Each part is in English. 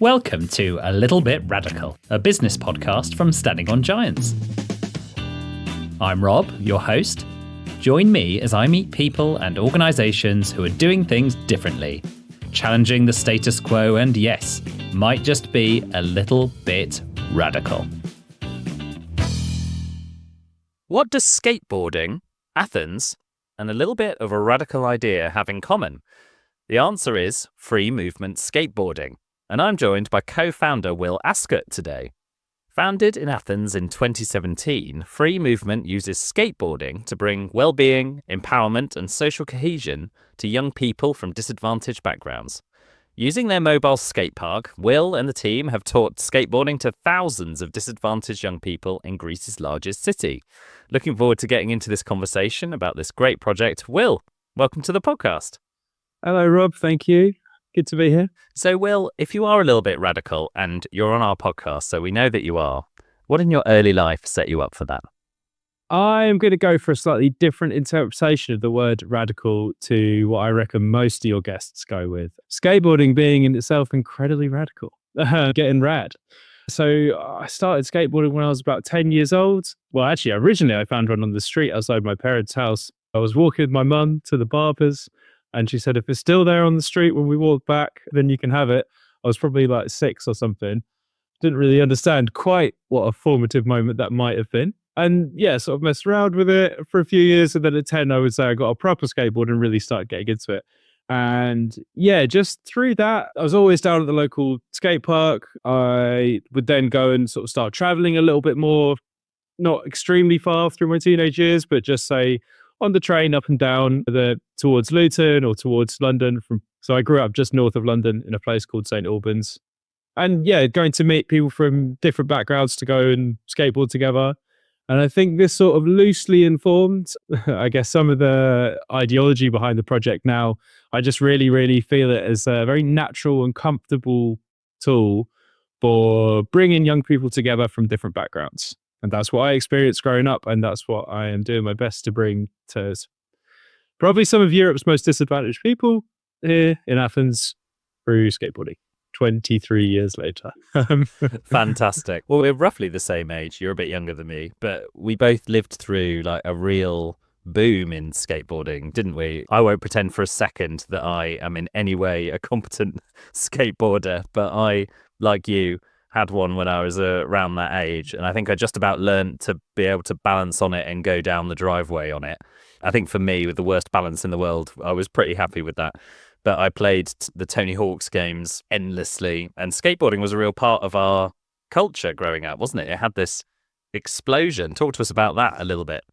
Welcome to A Little Bit Radical, a business podcast from Standing on Giants. I'm Rob, your host. Join me as I meet people and organisations who are doing things differently, challenging the status quo and, yes, might just be a little bit radical. What does skateboarding, Athens, and a little bit of a radical idea have in common? The answer is free movement skateboarding, and I'm joined by co-founder Will Ascott today. Founded in Athens in 2017, Free Movement uses skateboarding to bring well-being, empowerment and social cohesion to young people from disadvantaged backgrounds. Using their mobile skate park, Will and the team have taught skateboarding to thousands of disadvantaged young people in Greece's largest city. Looking forward to getting into this conversation about this great project. Will, welcome to the podcast. Hello, Rob. Thank you. Good to be here. So, Will, if you are a little bit radical and you're on our podcast, so we know that you are, what in your early life set you up for that? I'm going to go for a slightly different interpretation of the word radical to what I reckon most of your guests go with. Skateboarding being in itself incredibly radical, getting rad. So I started skateboarding when I was about 10 years old. Well, actually, originally I found one on the street outside my parents' house. I was walking with my mum to the barber's and she said, if it's still there on the street when we walk back, then you can have it. I was probably like 6 or something. Didn't really understand quite what a formative moment that might have been. And yeah, sort of messed around with it for a few years. And then at 10, I would say I got a proper skateboard and really started getting into it. And yeah, just through that, I was always down at the local skate park. I would then go and sort of start traveling a little bit more, not extremely far through my teenage years, but just say on the train up and down towards Luton or towards London. So I grew up just north of London in a place called St. Albans. And yeah, going to meet people from different backgrounds to go and skateboard together. And I think this sort of loosely informed, I guess, some of the ideology behind the project now. I just really, really feel it as a very natural and comfortable tool for bringing young people together from different backgrounds. And that's what I experienced growing up. And that's what I am doing my best to bring to probably some of Europe's most disadvantaged people here in Athens through skateboarding. 23 years later. Fantastic. Well, we're roughly the same age. You're a bit younger than me, but we both lived through like a real boom in skateboarding, didn't we? I won't pretend for a second that I am in any way a competent skateboarder, but I, like you, had one when I was around that age. And I think I just about learned to be able to balance on it and go down the driveway on it. I think for me, with the worst balance in the world, I was pretty happy with that. But I played the Tony Hawk's games endlessly, and skateboarding was a real part of our culture growing up, wasn't it? It had this explosion. Talk to us about that a little bit.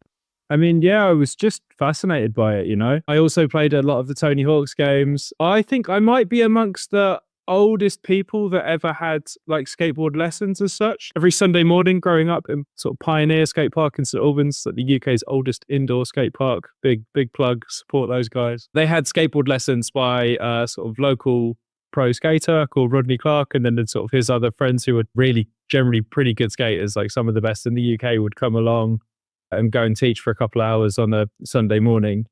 I mean, yeah, I was just fascinated by it, you know. I also played a lot of the Tony Hawk's games. I think I might be amongst the oldest people that ever had like skateboard lessons as such. Every Sunday morning growing up in sort of Pioneer Skate Park in St Albans, like the UK's oldest indoor skate park, big plug, support those guys. They had skateboard lessons by a sort of local pro skater called Rodney Clark, and then sort of his other friends who were really generally pretty good skaters, like some of the best in the UK, would come along and go and teach for a couple of hours on a Sunday morning.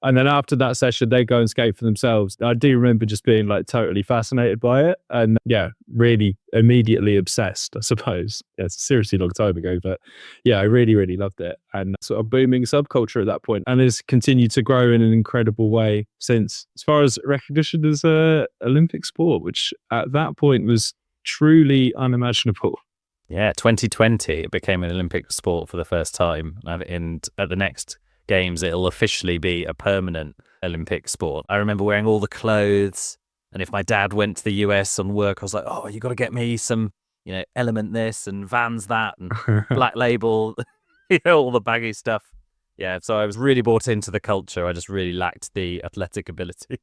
And then after that session, they go and skate for themselves. I do remember just being like totally fascinated by it. And yeah, really immediately obsessed, I suppose. Yeah, it's a seriously long time ago, but yeah, I really, really loved it. And sort of booming subculture at that point, and has continued to grow in an incredible way since, as far as recognition as a Olympic sport, which at that point was truly unimaginable. Yeah, 2020, it became an Olympic sport for the first time. And at the next Games, it'll officially be a permanent Olympic sport. I remember wearing all the clothes, and if my dad went to the US on work, I was like, oh, you got to get me some, Element this and Vans that and Black Label, all the baggy stuff. Yeah, so I was really bought into the culture. I just really lacked the athletic ability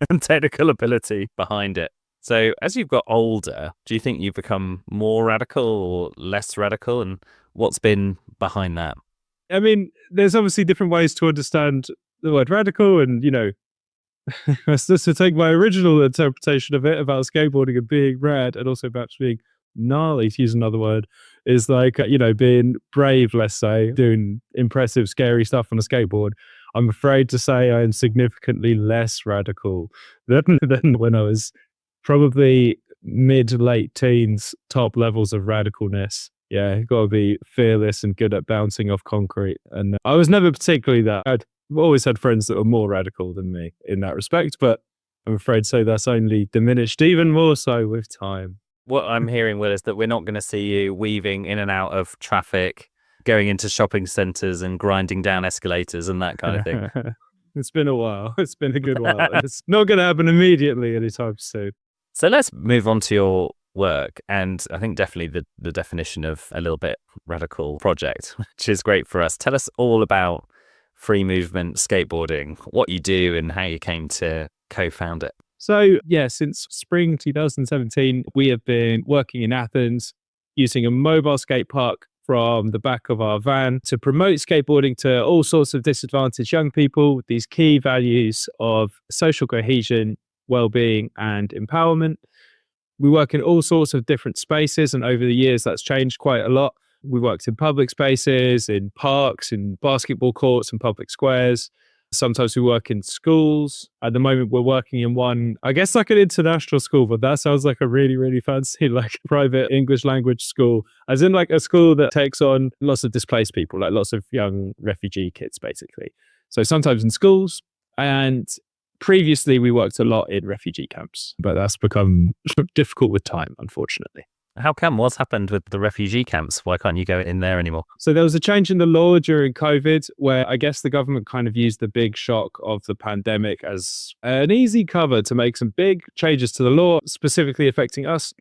and technical ability behind it. So as you've got older, do you think you've become more radical or less radical? And what's been behind that? I mean, there's obviously different ways to understand the word radical, and, just to take my original interpretation of it about skateboarding and being rad, and also perhaps being gnarly, to use another word, is like, being brave, let's say, doing impressive, scary stuff on a skateboard. I'm afraid to say I am significantly less radical than when I was probably mid-late teens, top levels of radicalness. Yeah, you've got to be fearless and good at bouncing off concrete. And I was never particularly that. I've always had friends that were more radical than me in that respect, but I'm afraid so that's only diminished even more so with time. What I'm hearing, Will, is that we're not going to see you weaving in and out of traffic, going into shopping centres and grinding down escalators and that kind of thing. It's been a while. It's been a good while. It's not going to happen immediately anytime soon. So let's move on to your work. And I think definitely the definition of a little bit radical project, which is great for us. Tell us all about Free Movement Skateboarding, what you do and how you came to co-found it. So yeah, since spring 2017, we have been working in Athens using a mobile skate park from the back of our van to promote skateboarding to all sorts of disadvantaged young people with these key values of social cohesion, well-being and empowerment. We work in all sorts of different spaces, and over the years that's changed quite a lot. We worked in public spaces, in parks, in basketball courts and public squares. Sometimes we work in schools. At the moment, we're working in one, I guess like an international school, but that sounds like a really, really fancy, like private English language school, as in like a school that takes on lots of displaced people, like lots of young refugee kids, basically. So sometimes in schools, and previously we worked a lot in refugee camps, but that's become difficult with time, unfortunately. How come? What's happened with the refugee camps? Why can't you go in there anymore? So there was a change in the law during COVID where I guess the government kind of used the big shock of the pandemic as an easy cover to make some big changes to the law, specifically affecting us.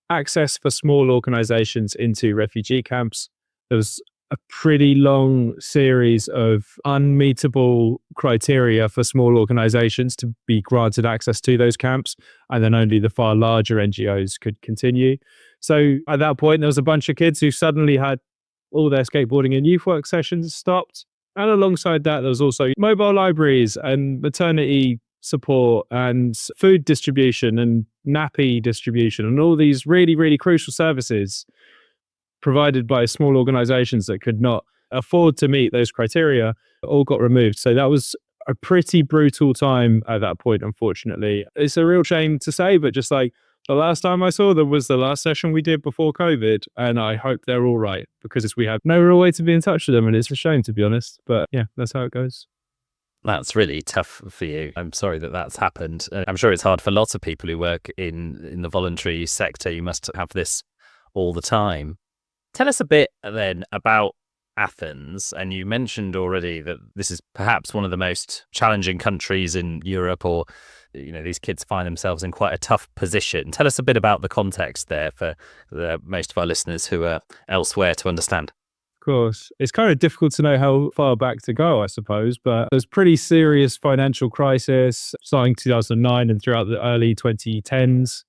Access for small organizations into refugee camps. There was a pretty long series of unmeetable criteria for small organizations to be granted access to those camps, and then only the far larger NGOs could continue. So at that point, there was a bunch of kids who suddenly had all their skateboarding and youth work sessions stopped. And alongside that, there was also mobile libraries and maternity support and food distribution and nappy distribution and all these really, really crucial services provided by small organizations that could not afford to meet those criteria all got removed. So that was a pretty brutal time at that point, unfortunately. It's a real shame to say, but just like the last time I saw them was the last session we did before COVID, and I hope they're all right because we have no real way to be in touch with them, and it's a shame, to be honest. But yeah, that's how it goes. That's really tough for you. I'm sorry that that's happened. I'm sure it's hard for lots of people who work in the voluntary sector. You must have this all the time. Tell us a bit then about Athens. And you mentioned already that this is perhaps one of the most challenging countries in Europe, or, you know, these kids find themselves in quite a tough position. Tell us a bit about the context there for most of our listeners who are elsewhere to understand. Of course. It's kind of difficult to know how far back to go, I suppose, but there's pretty serious financial crisis starting 2009 and throughout the early 2010s.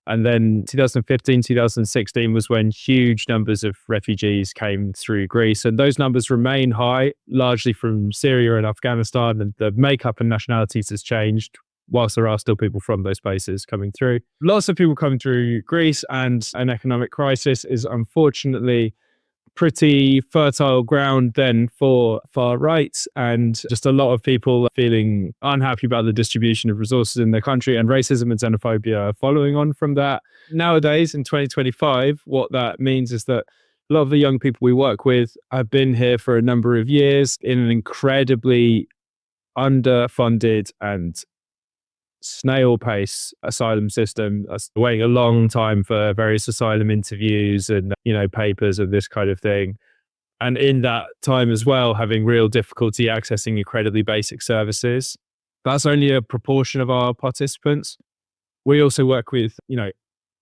And then 2015, 2016 was when huge numbers of refugees came through Greece. And those numbers remain high, largely from Syria and Afghanistan. And the makeup and nationalities has changed, whilst there are still people from those places coming through. Lots of people coming through Greece, and an economic crisis is unfortunately pretty fertile ground then for far right, and just a lot of people feeling unhappy about the distribution of resources in their country, and racism and xenophobia following on from that. Nowadays in 2025, what that means is that a lot of the young people we work with have been here for a number of years in an incredibly underfunded and snail pace asylum system. That's waiting a long time for various asylum interviews and, you know, papers and this kind of thing. And in that time as well, having real difficulty accessing incredibly basic services. That's only a proportion of our participants. We also work with, you know,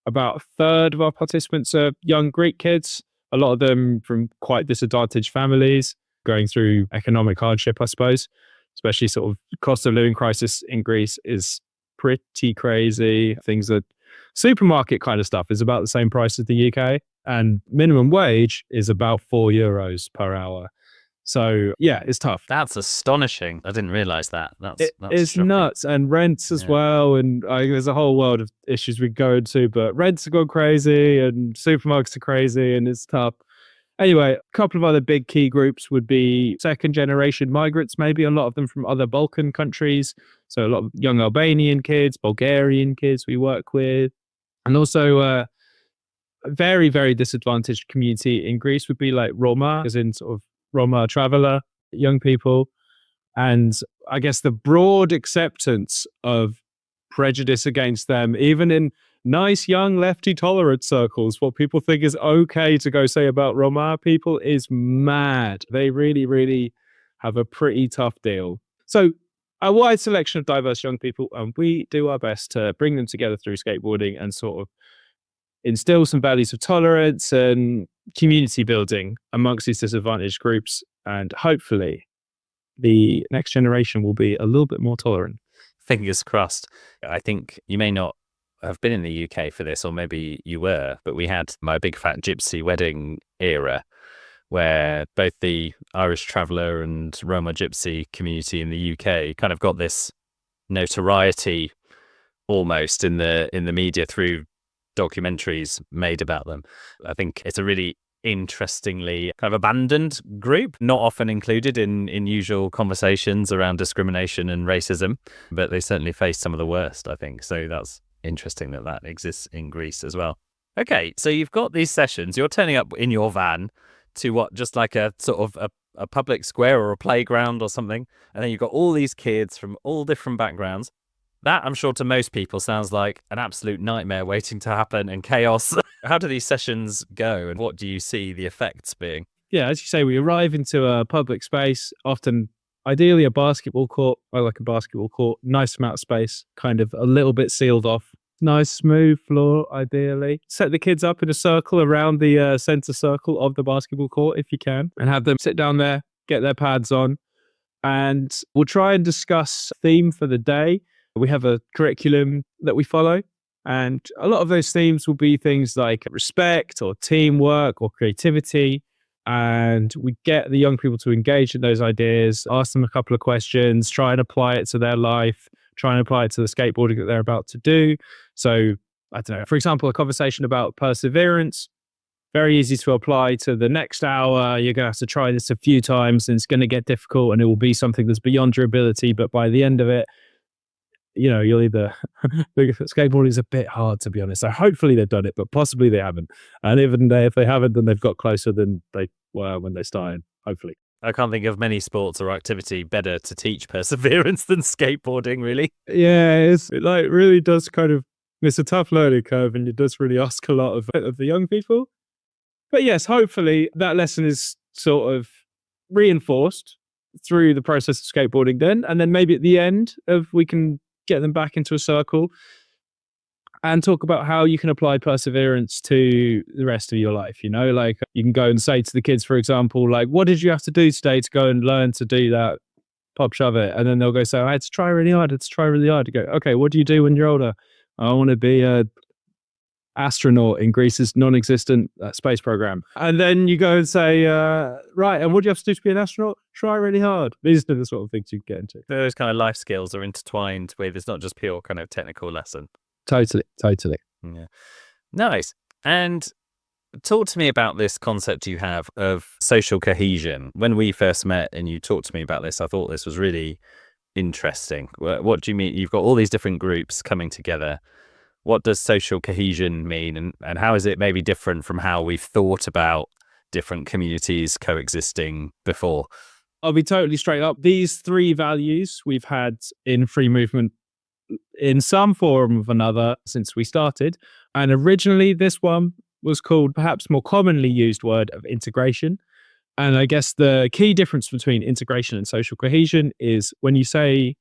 about a third of our participants are young Greek kids, a lot of them from quite disadvantaged families going through economic hardship, I suppose, especially sort of cost of living crisis in Greece is pretty crazy. Things that supermarket kind of stuff is about the same price as the UK, and minimum wage is about €4 per hour. So yeah, it's tough. That's astonishing. I didn't realize that. It's shocking. Nuts. And rents as well. And there's a whole world of issues we go into, but rents have gone crazy and supermarkets are crazy, and it's tough. Anyway, a couple of other big key groups would be second generation migrants, maybe a lot of them from other Balkan countries. So a lot of young Albanian kids, Bulgarian kids we work with. And also a very, very disadvantaged community in Greece would be like Roma, as in sort of Roma traveler, young people. And I guess the broad acceptance of prejudice against them, even in nice, young, lefty tolerant circles, what people think is okay to go say about Roma people is mad. They really, really have a pretty tough deal. So a wide selection of diverse young people, and we do our best to bring them together through skateboarding and sort of instill some values of tolerance and community building amongst these disadvantaged groups. And hopefully the next generation will be a little bit more tolerant. Fingers crossed. I think you may not have been in the UK for this, or maybe you were, but we had my big fat gypsy wedding era where both the Irish traveller and Roma gypsy community in the UK kind of got this notoriety almost in the media through documentaries made about them. I think it's a really interestingly kind of abandoned group, not often included in usual conversations around discrimination and racism, but they certainly face some of the worst, I think. So that's interesting that exists in Greece as well. Okay, so you've got these sessions, you're turning up in your van to what, just like a sort of a public square or a playground or something, and then you've got all these kids from all different backgrounds. That, I'm sure, to most people sounds like an absolute nightmare waiting to happen and chaos. How do these sessions go, and what do you see the effects being? Yeah, as you say, we arrive into a public space, often ideally a basketball court. I like a basketball court, nice amount of space, kind of a little bit sealed off. Nice smooth floor, ideally. Set the kids up in a circle around the center circle of the basketball court if you can, and have them sit down there, get their pads on, and we'll try and discuss theme for the day. We have a curriculum that we follow, and a lot of those themes will be things like respect or teamwork or creativity. And we get the young people to engage in those ideas, ask them a couple of questions, try and apply it to their life, try and apply it to the skateboarding that they're about to do. So, I don't know, for example, a conversation about perseverance, very easy to apply to the next hour. You're going to have to try this a few times and it's going to get difficult and it will be something that's beyond your ability. But by the end of it, you know, you'll either skateboarding is a bit hard, to be honest. So hopefully they've done it, but possibly they haven't. And even if they haven't, then they've got closer than they were when they started, hopefully. I can't think of many sports or activity better to teach perseverance than skateboarding, really. Yeah, it like really does kind of, it's a tough learning curve and it does really ask a lot of the young people. But yes, hopefully that lesson is sort of reinforced through the process of skateboarding then. And then maybe at the end we can get them back into a circle and talk about how you can apply perseverance to the rest of your life. You know, like you can go and say to the kids, for example, like, what did you have to do today to go and learn to do that? Pop shove it. And then they'll go, so I had to try really hard. You go, okay, what do you do when you're older? I want to be a astronaut in Greece's non-existent space program. And then you go and say, right, and what do you have to do to be an astronaut? Try really hard. These are the sort of things you get into. Those kind of life skills are intertwined with, it's not just pure kind of technical lesson. Totally. Yeah. Nice. And talk to me about this concept you have of social cohesion. When we first met and you talked to me about this, I thought this was really interesting. What do you mean? You've got all these different groups coming together. What does social cohesion mean? And how is it maybe different from how we've thought about different communities coexisting before? I'll be totally straight up. These three values we've had in free movement in some form or another since we started. And originally this one was called, perhaps more commonly used word, of integration. And I guess the key difference between integration and social cohesion is when you say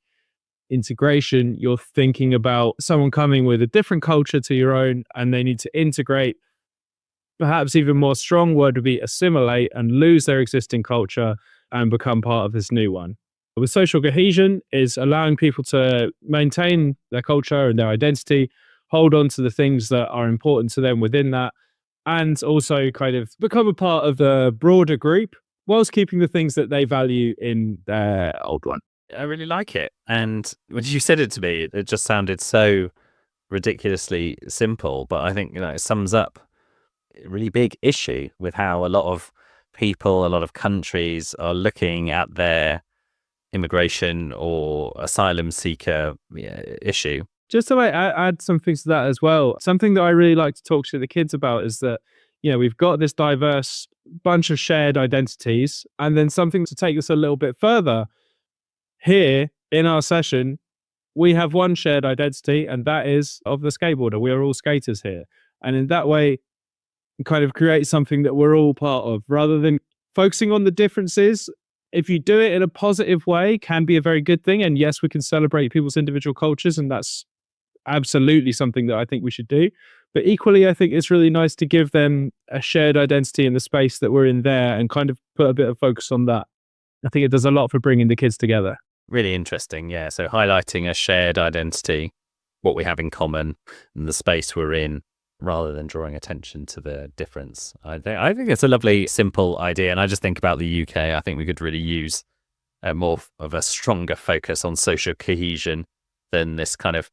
integration, you're thinking about someone coming with a different culture to your own and they need to integrate. Perhaps even more strong word would be assimilate and lose their existing culture and become part of this new one. With social cohesion is allowing people to maintain their culture and their identity, hold on to the things that are important to them within that, and also kind of become a part of the broader group whilst keeping the things that they value in their old one. I really like it. And when you said it to me, it just sounded so ridiculously simple, but I think, it sums up a really big issue with how a lot of people, a lot of countries are looking at their immigration or asylum seeker issue. Just to add some things to that as well, something that I really like to talk to the kids about is that, we've got this diverse bunch of shared identities, and then something to take this a little bit further. Here in our session, we have one shared identity, and that is of the skateboarder. We are all skaters here. And in that way, kind of create something that we're all part of, rather than focusing on the differences. If you do it in a positive way, can be a very good thing. And yes, we can celebrate people's individual cultures, and that's absolutely something that I think we should do. But equally, I think it's really nice to give them a shared identity in the space that we're in there and kind of put a bit of focus on that. I think it does a lot for bringing the kids together. Really interesting, yeah. So highlighting a shared identity, what we have in common, and the space we're in, rather than drawing attention to the difference. I think it's a lovely, simple idea. And I just think about the UK. I think we could really use more of a stronger focus on social cohesion than this kind of,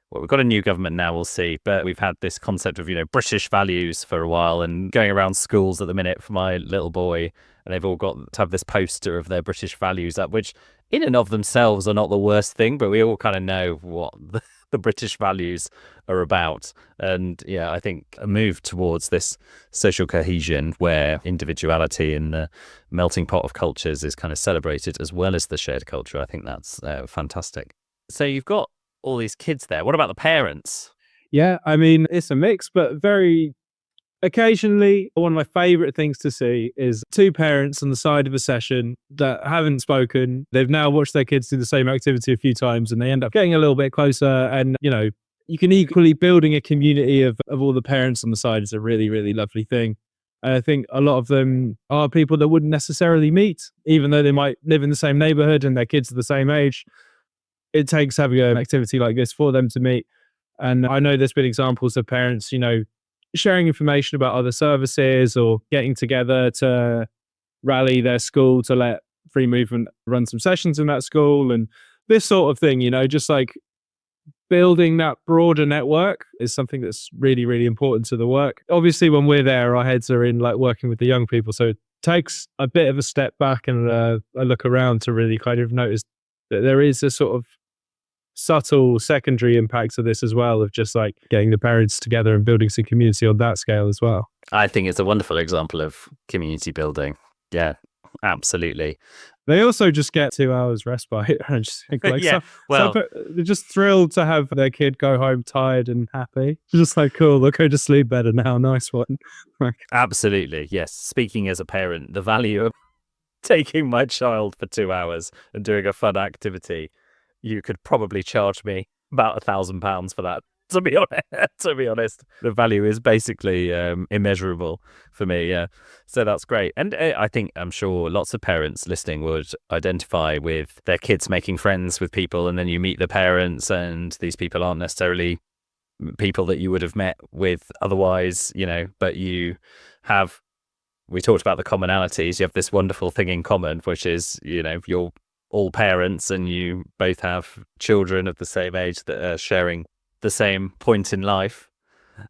well, we've got a new government now, we'll see. But we've had this concept of, British values for a while, and going around schools at the minute for my little boy, and they've all got to have this poster of their British values up, which in and of themselves are not the worst thing, but we all kind of know what the British values are about. And yeah, I think a move towards this social cohesion where individuality in the melting pot of cultures is kind of celebrated as well as the shared culture. I think that's fantastic. So you've got all these kids there. What about the parents? Yeah, I mean, it's a mix, but very occasionally, one of my favorite things to see is two parents on the side of a session that haven't spoken. They've now watched their kids do the same activity a few times, and they end up getting a little bit closer. And, you can equally building a community of all the parents on the side is a really, really lovely thing. And I think a lot of them are people that wouldn't necessarily meet, even though they might live in the same neighborhood and their kids are the same age. It takes having an activity like this for them to meet. And I know there's been examples of parents, sharing information about other services or getting together to rally their school to let free movement run some sessions in that school and this sort of thing, just like building that broader network is something that's really, really important to the work. Obviously, when we're there, our heads are in like working with the young people. So it takes a bit of a step back and a look around to really kind of notice that there is a sort of subtle secondary impacts of this as well, of just like getting the parents together and building some community on that scale as well. I think it's a wonderful example of community building. Yeah, absolutely. They also just get 2 hours respite. I just think like, they're just thrilled to have their kid go home tired and happy. Just like, cool, they'll go to sleep better now. Nice one. Absolutely. Yes. Speaking as a parent, the value of taking my child for 2 hours and doing a fun activity, you could probably charge me about £1,000 for that. To be honest, the value is basically immeasurable for me. Yeah, so that's great, and I'm sure lots of parents listening would identify with their kids making friends with people, and then you meet the parents, and these people aren't necessarily people that you would have met with otherwise, but you have. We talked about the commonalities. You have this wonderful thing in common, which is you're all parents, and you both have children of the same age that are sharing the same point in life.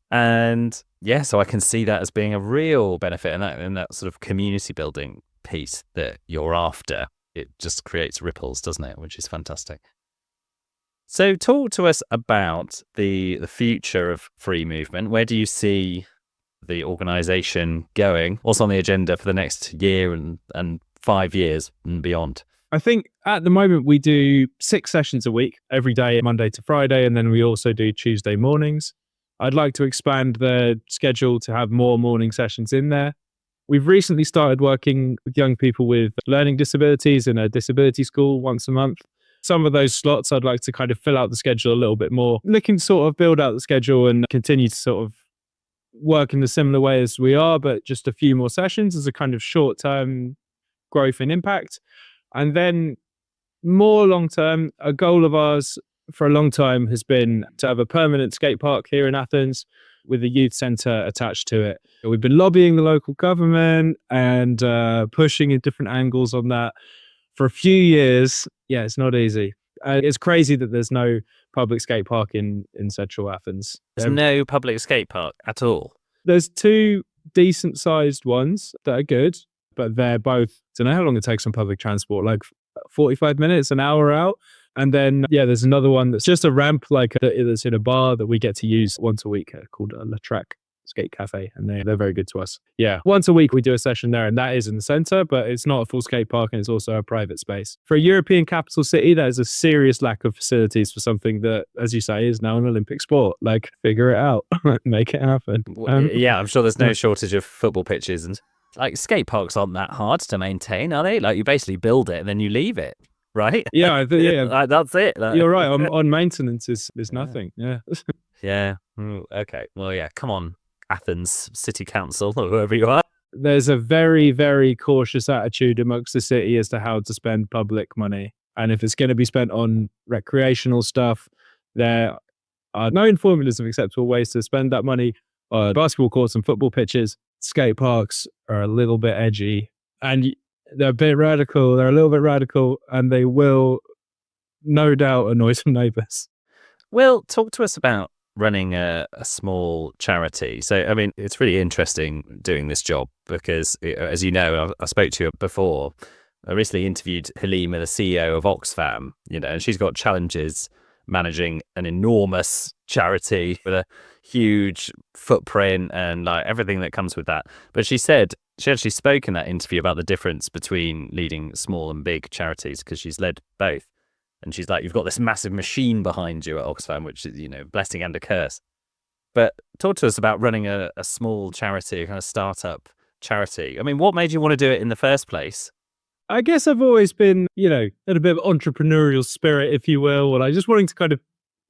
And yeah, so I can see that as being a real benefit, and that sort of community building piece that you're after. It just creates ripples, doesn't it? Which is fantastic. So talk to us about the future of free movement. Where do you see the organization going? What's on the agenda for the next year and 5 years and beyond? I think at the moment we do 6 sessions a week, every day, Monday to Friday, and then we also do Tuesday mornings. I'd like to expand the schedule to have more morning sessions in there. We've recently started working with young people with learning disabilities in a disability school once a month. Some of those slots I'd like to kind of fill out the schedule a little bit more, looking to sort of build out the schedule and continue to sort of work in a similar way as we are, but just a few more sessions as a kind of short-term growth and impact. And then more long-term, a goal of ours for a long time has been to have a permanent skate park here in Athens with a youth centre attached to it. We've been lobbying the local government and pushing in different angles on that for a few years. Yeah, it's not easy. It's crazy that there's no public skate park in central Athens. There's no public skate park at all? There's 2 decent-sized ones that are good, but they're both, I don't know how long it takes on public transport, like 45 minutes, an hour out. And then, there's another one that's just a ramp, that's in a bar that we get to use once a week called La Track Skate Cafe. And they're very good to us. Yeah. Once a week, we do a session there, and that is in the center, but it's not a full skate park, and it's also a private space. For a European capital city, there is a serious lack of facilities for something that, as you say, is now an Olympic sport. Figure it out, make it happen. I'm sure there's no shortage of football pitches, and skate parks aren't that hard to maintain, are they? You basically build it and then you leave it. Right? Yeah, that's it. You're right. On maintenance is nothing. Yeah. Yeah. Okay. Well, yeah. Come on, Athens City Council or whoever you are. There's a very, very cautious attitude amongst the city as to how to spend public money, and if it's going to be spent on recreational stuff, there are known formulas of acceptable ways to spend that money. Basketball courts and football pitches. Skate parks are a little bit edgy, and they're a bit radical. They're a little bit radical, and they will no doubt annoy some neighbours. Will, talk to us about running a small charity. So, I mean, it's really interesting doing this job because, as you know, I spoke to you before. I recently interviewed Halima, the CEO of Oxfam, and she's got challenges managing an enormous charity with a huge footprint and everything that comes with that. But she said she actually spoke in that interview about the difference between leading small and big charities because she's led both. And she's like, you've got this massive machine behind you at Oxfam, which is, blessing and a curse. But talk to us about running a small charity, a kind of startup charity. I mean, what made you want to do it in the first place? I guess I've always been, had a bit of entrepreneurial spirit, if you will, or just wanting to kind of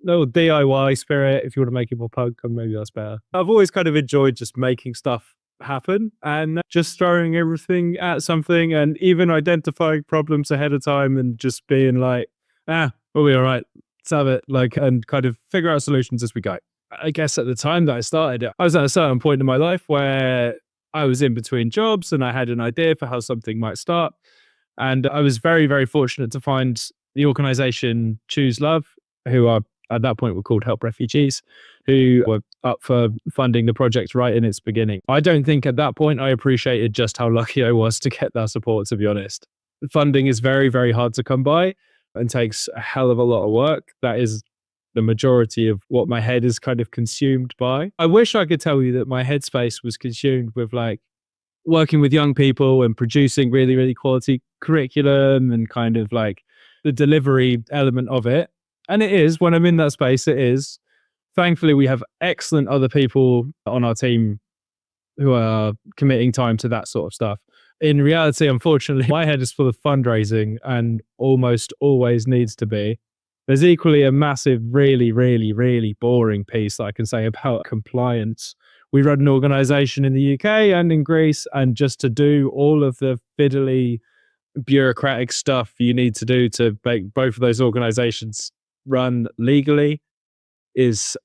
DIY spirit, if you want to make it more punk, maybe that's better. I've always kind of enjoyed just making stuff happen and just throwing everything at something and even identifying problems ahead of time and just being like, we'll be all right, let's have it, and kind of figure out solutions as we go. I guess at the time that I started it, I was at a certain point in my life where I was in between jobs and I had an idea for how something might start. And I was very, very fortunate to find the organization Choose Love, who are at that point were called Help Refugees, who were up for funding the project right in its beginning. I don't think at that point I appreciated just how lucky I was to get that support, to be honest. Funding is very, very hard to come by and takes a hell of a lot of work. That is the majority of what my head is kind of consumed by. I wish I could tell you that my headspace was consumed with working with young people and producing really, really quality curriculum and kind of the delivery element of it. And it is, when I'm in that space, it is. Thankfully, we have excellent other people on our team who are committing time to that sort of stuff. In reality, unfortunately, my head is full of fundraising and almost always needs to be. There's equally a massive, really, really, really boring piece that I can say about compliance. We run an organization in the UK and in Greece, and just to do all of the fiddly bureaucratic stuff you need to do to make both of those organizations run legally is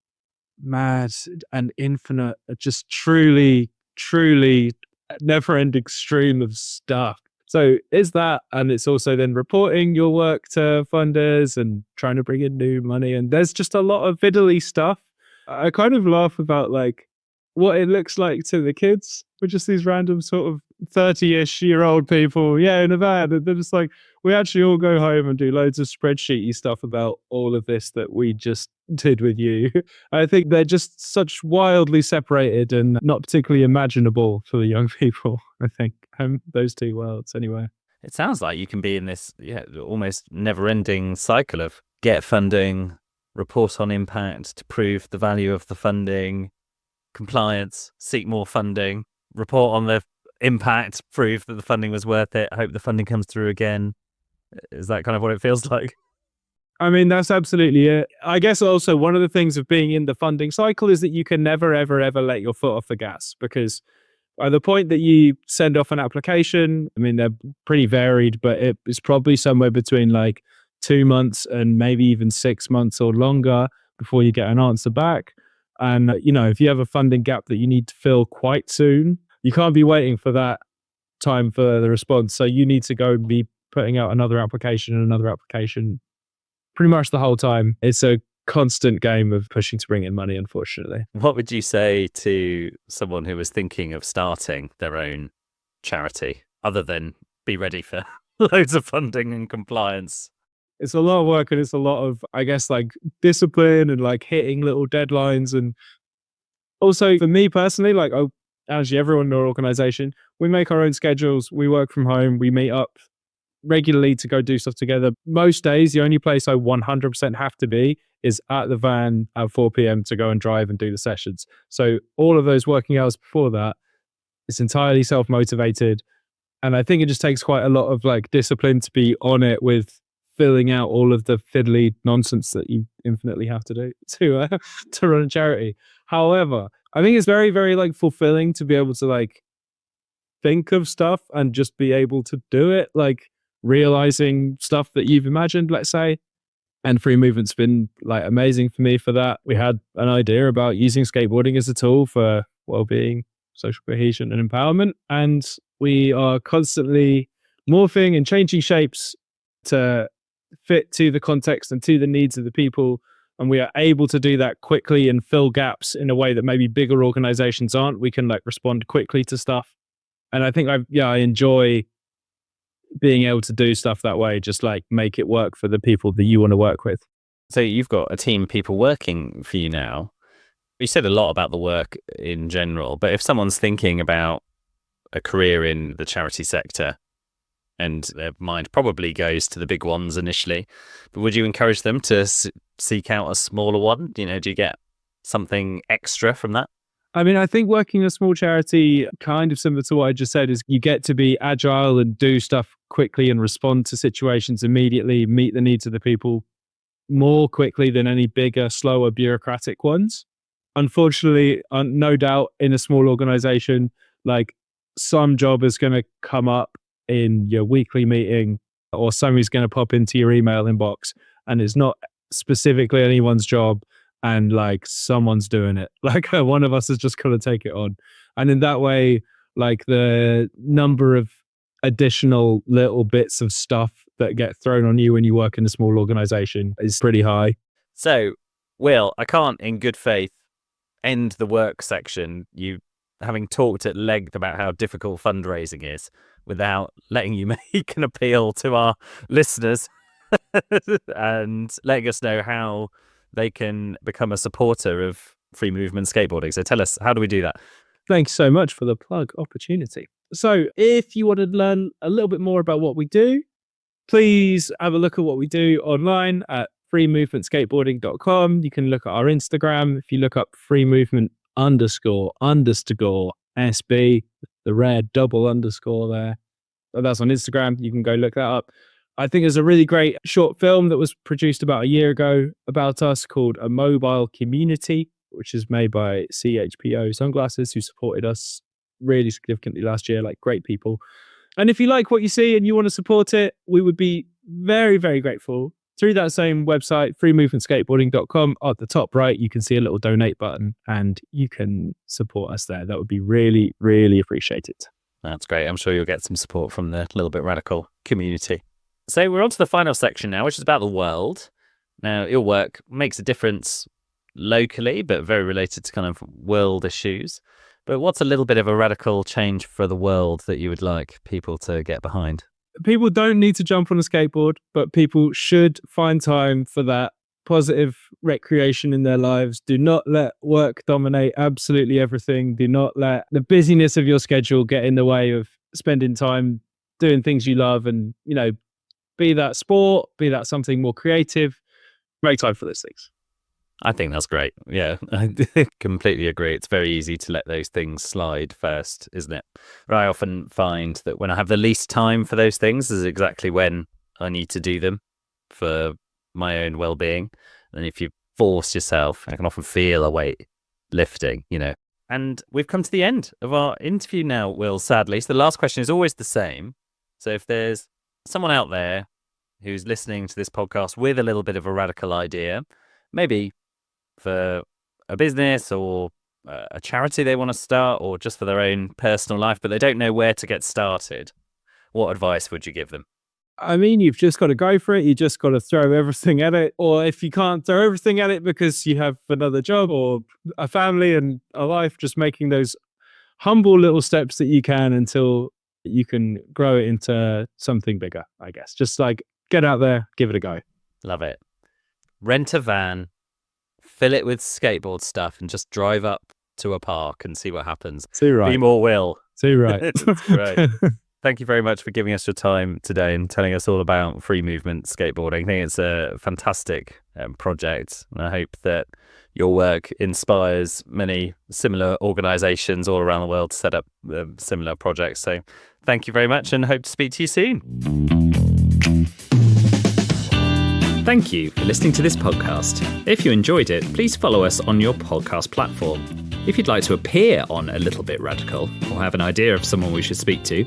mad and infinite, just truly, truly never-ending stream of stuff. So it's that, and it's also then reporting your work to funders and trying to bring in new money. And there's just a lot of fiddly stuff. I kind of laugh about what it looks like to the kids. We're just these random sort of 30-ish-year-old people, in a van. And they're just we actually all go home and do loads of spreadsheety stuff about all of this that we just did with you. I think they're just such wildly separated and not particularly imaginable for the young people, I think. Those two worlds, anyway. It sounds like you can be in this almost never-ending cycle of get funding, report on impact to prove the value of the funding, compliance, seek more funding, report on the impact, prove that the funding was worth it, hope the funding comes through again. Is that kind of what it feels like? I mean, that's absolutely it. I guess also one of the things of being in the funding cycle is that you can never, ever, ever let your foot off the gas, because by the point that you send off an application, I mean, they're pretty varied, but it's probably somewhere between 2 months and maybe even 6 months or longer before you get an answer back. And, if you have a funding gap that you need to fill quite soon, you can't be waiting for that time for the response. So you need to go and be putting out another application and another application pretty much the whole time. It's a constant game of pushing to bring in money, unfortunately. What would you say to someone who was thinking of starting their own charity, other than be ready for loads of funding and compliance? It's a lot of work, and it's a lot of, I guess, like discipline and like hitting little deadlines. And also for me personally, like, actually everyone in our organization, we make our own schedules. We work from home. We meet up regularly to go do stuff together. Most days, the only place I 100% have to be is at the van at 4 p.m. to go and drive and do the sessions. So all of those working hours before that, it's entirely self-motivated. And I think it just takes quite a lot of like discipline to be on it with filling out all of the fiddly nonsense that you infinitely have to do to run a charity. However, I think it's very, very like fulfilling to be able to like think of stuff and just be able to do it, like realizing stuff that you've imagined, let's say. And free movement's been like amazing for me for that. We had an idea about using skateboarding as a tool for well-being, social cohesion, and empowerment. And we are constantly morphing and changing shapes to fit to the context and to the needs of the people. And we are able to do that quickly and fill gaps in a way that maybe bigger organizations aren't. We can like respond quickly to stuff. And I think I enjoy being able to do stuff that way, just like make it work for the people that you want to work with. So you've got a team of people working for you now. You said a lot about the work in general, but if someone's thinking about a career in the charity sector and their mind probably goes to the big ones initially, but would you encourage them to seek out a smaller one? Do you get something extra from that? I mean, I think working in a small charity, kind of similar to what I just said, is you get to be agile and do stuff quickly and respond to situations immediately, meet the needs of the people more quickly than any bigger, slower, bureaucratic ones. Unfortunately, no doubt in a small organization, like some job is going to come up in your weekly meeting or somebody's going to pop into your email inbox and it's not specifically anyone's job. And like someone's doing it, like one of us is just going to take it on. And in that way, like the number of additional little bits of stuff that get thrown on you when you work in a small organization is pretty high. So, Will, I can't in good faith end the work section, you having talked at length about how difficult fundraising is, without letting you make an appeal to our listeners and letting us know how they can become a supporter of free movement skateboarding. So tell us, how do we do that? Thanks so much for the plug opportunity. So if you want to learn a little bit more about what we do, please have a look at what we do online at freemovementskateboarding.com. You can look at our Instagram. If you look up freemovement__SB, the red double underscore there, that's on Instagram. You can go look that up. I think there's a really great short film that was produced about a year ago about us called A Mobile Community, which is made by CHPO Sunglasses, who supported us really significantly last year, like great people. And if you like what you see and you want to support it, we would be very, very grateful. Through that same website, freemovementskateboarding.com, at the top right, you can see a little donate button and you can support us there. That would be really, really appreciated. That's great. I'm sure you'll get some support from the Little Bit Radical community. So we're on to the final section now, which is about the world. Now, your work makes a difference locally, but very related to kind of world issues. But what's a little bit of a radical change for the world that you would like people to get behind? People don't need to jump on a skateboard, but people should find time for that positive recreation in their lives. Do not let work dominate absolutely everything. Do not let the busyness of your schedule get in the way of spending time doing things you love, and, be that sport, be that something more creative. Make time for those things. I think that's great. Yeah, I completely agree. It's very easy to let those things slide first, isn't it? But I often find that when I have the least time for those things is exactly when I need to do them for my own well-being. And if you force yourself, I can often feel a weight lifting, And we've come to the end of our interview now, Will, sadly. So the last question is always the same. So if there's someone out there who's listening to this podcast with a little bit of a radical idea, maybe for a business or a charity they want to start, or just for their own personal life, but they don't know where to get started, what advice would you give them? I mean, you've just got to go for it. You just got to throw everything at it. Or if you can't throw everything at it because you have another job or a family and a life, just making those humble little steps that you can until you can grow it into something bigger, I guess. Just like Get out there, give it a go. Love it. Rent a van, fill it with skateboard stuff, and just drive up to a park and see what happens. Too right. Be more Will. Too right. That's great. Thank you very much for giving us your time today and telling us all about free movement skateboarding. I think it's a fantastic project, and I hope that your work inspires many similar organisations all around the world to set up similar projects. So thank you very much, and hope to speak to you soon. Thank you for listening to this podcast. If you enjoyed it, please follow us on your podcast platform. If you'd like to appear on A Little Bit Radical or have an idea of someone we should speak to,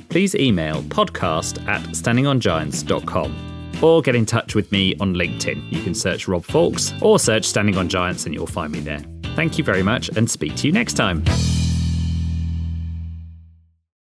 please email podcast@standingongiants.com or get in touch with me on LinkedIn. You can search Rob Fawkes or search Standing on Giants and you'll find me there. Thank you very much, and speak to you next time.